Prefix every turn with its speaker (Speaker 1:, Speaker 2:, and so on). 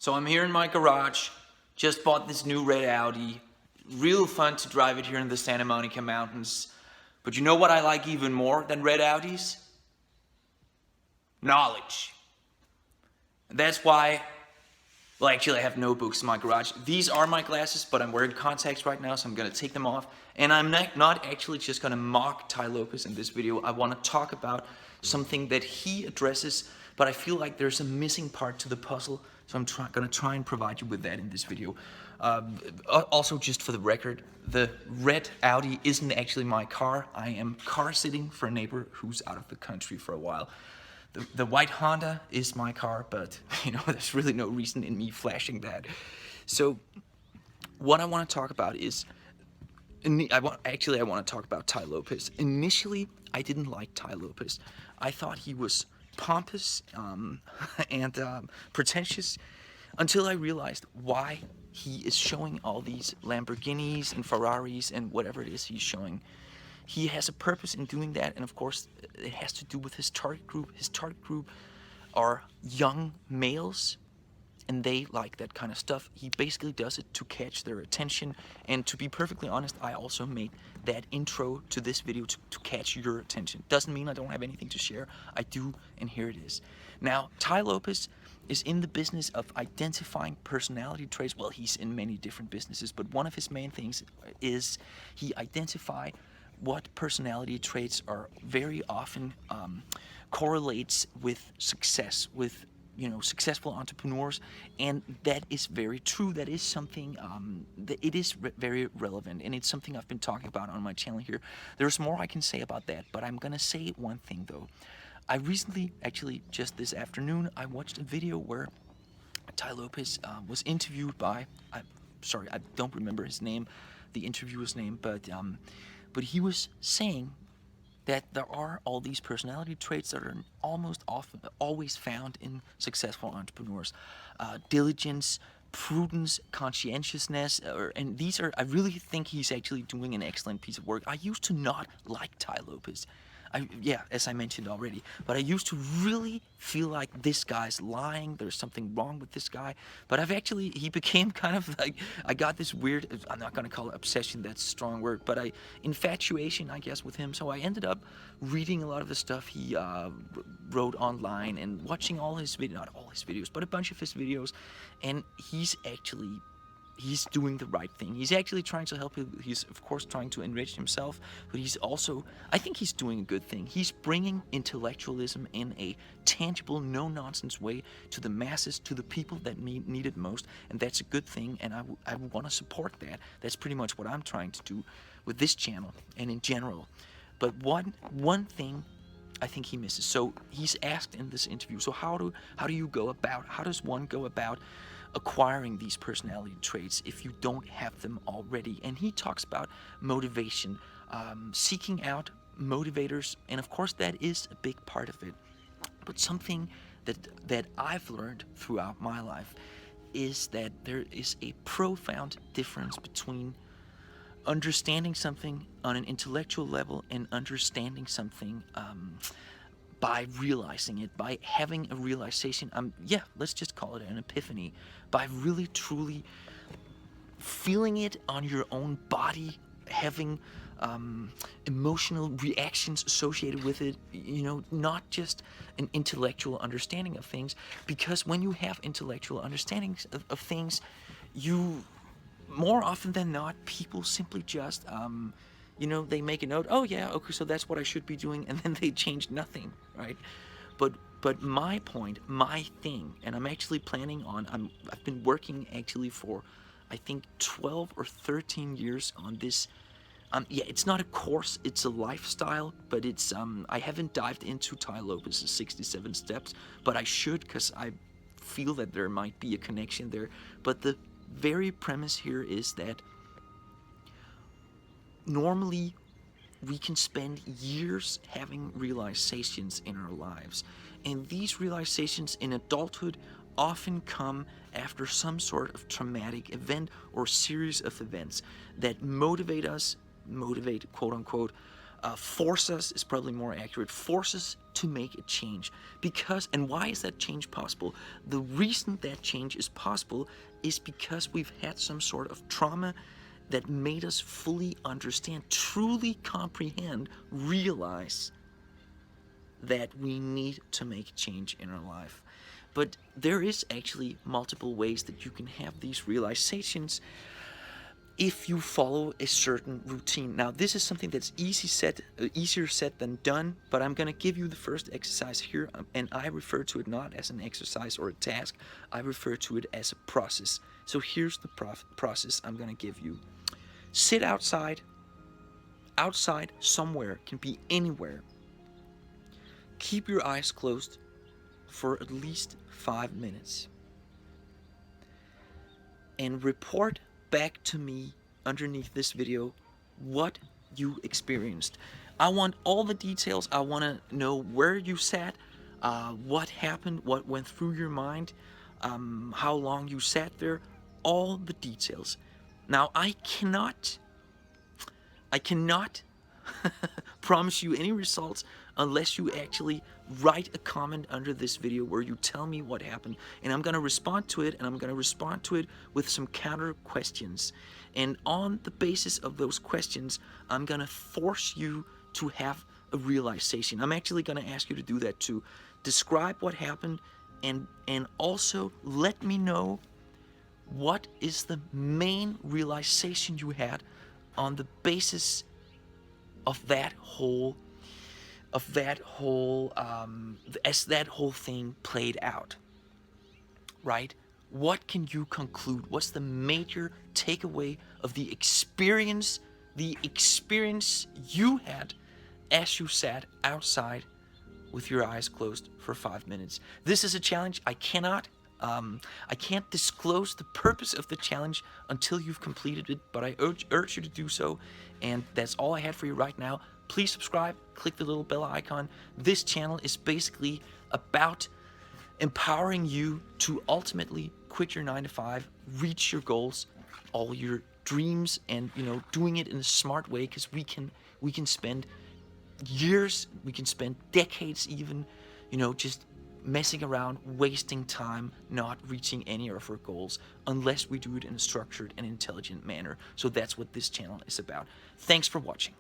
Speaker 1: So I'm here in my garage, just bought this new red Audi. Real fun to drive it here in the Santa Monica Mountains. But you know what I like even more than red Audis? Knowledge. And that's why, well, actually I have notebooks in my garage. These are my glasses, but I'm wearing contacts right now, so I'm gonna take them off. And I'm not actually just gonna mock Tai Lopez in this video. I wanna talk about something that he addresses, but I feel like there's a missing part to the puzzle, so I'm gonna try and provide you with that in this video. Also, just for the record, the red Audi isn't actually my car. I am car sitting for a neighbor who's out of the country for a while. The white Honda is my car, but there's really no reason in me flashing that. So what I want to talk about is, I want to talk about Tai Lopez. Initially, I didn't like Tai Lopez. I thought he was pompous and pretentious until I realized why he is showing all these Lamborghinis and Ferraris and whatever it is he's showing. He has a purpose in doing that, and of course, it has to do with his target group. His target group are young males, and they like that kind of stuff. He basically does it to catch their attention, and to be perfectly honest, I also made that intro to this video to catch your attention. Doesn't mean I don't have anything to share. I do, and here it is. Now, Tai Lopez is in the business of identifying personality traits. Well, he's in many different businesses, but one of his main things is he identifies what personality traits are very often correlates with success, with successful entrepreneurs, and that is very true. That is something that it is very relevant, and it's something I've been talking about on my channel here. There's more I can say about that, but I'm gonna say one thing though. I recently, actually just this afternoon, I watched a video where Tai Lopez was interviewed by, I don't remember his name, the interviewer's name, but he was saying that there are all these personality traits that are always found in successful entrepreneurs. Diligence, prudence, conscientiousness, and these are, I really think he's actually doing an excellent piece of work. I used to not like Tai Lopez. As I mentioned already, but I used to really feel like this guy's lying, there's something wrong with this guy, but he became kind of like, I got this weird, I'm not gonna call it obsession, that's a strong word, but infatuation, I guess, with him, so I ended up reading a lot of the stuff he wrote online and watching all his videos, not all his videos, but a bunch of his videos, and he's doing the right thing. He's actually trying to help. He's of course trying to enrich himself, but he's also, I think he's doing a good thing. He's bringing intellectualism in a tangible, no-nonsense way to the masses, to the people that need it most, and that's a good thing, and I want to support that. That's pretty much what I'm trying to do with this channel and in general. But one thing I think he misses. So he's asked in this interview, so how does one go about acquiring these personality traits if you don't have them already? And he talks about motivation, seeking out motivators, and of course that is a big part of it. But something that I've learned throughout my life is that there is a profound difference between understanding something on an intellectual level and understanding something by realizing it, by having a realization, let's just call it an epiphany, by really truly feeling it on your own body, having emotional reactions associated with it, not just an intellectual understanding of things, because when you have intellectual understandings of things, you, more often than not, people simply just they make a note, oh yeah, okay, so that's what I should be doing, and then they change nothing, right? But my point, my thing, and I'm actually planning on, I've been working actually for, I think, 12 or 13 years on this. It's not a course, it's a lifestyle, but it's, I haven't dived into Tai Lopez's 67 steps, but I should, because I feel that there might be a connection there. But the very premise here is that normally we can spend years having realizations in our lives, and these realizations in adulthood often come after some sort of traumatic event or series of events that motivate quote unquote force us is probably more accurate, force us to make a change. Because, and why is that change possible? The reason that change is possible is because we've had some sort of trauma that made us fully understand, truly comprehend, realize that we need to make change in our life. But there is actually multiple ways that you can have these realizations if you follow a certain routine. Now, this is something that's easier said than done, but I'm going to give you the first exercise here, and I refer to it not as an exercise or a task. I refer to it as a process. So here's the process I'm going to give you. Sit outside somewhere, can be anywhere. Keep your eyes closed for at least 5 minutes. And report back to me underneath this video what you experienced. I want all the details. I want to know where you sat, what happened, what went through your mind, how long you sat there, all the details. Now, I cannot promise you any results unless you actually write a comment under this video where you tell me what happened, and I'm going to respond to it, and I'm going to respond to it with some counter questions. And on the basis of those questions, I'm going to force you to have a realization. I'm actually going to ask you to do that too. Describe what happened, and also let me know what is the main realization you had on the basis of that whole as that whole thing played out, right? What can you conclude? What's the major takeaway of the experience you had as you sat outside with your eyes closed for 5 minutes? This is a challenge. I can't disclose the purpose of the challenge until you've completed it, but I urge you to do so. And that's all I had for you right now. Please subscribe, click the little bell icon. This channel is basically about empowering you to ultimately quit your 9-to-5, reach your goals, all your dreams, and doing it in a smart way, because we can spend years, we can spend decades even, just messing around, wasting time, not reaching any of our goals unless we do it in a structured and intelligent manner. So that's what this channel is about. Thanks for watching.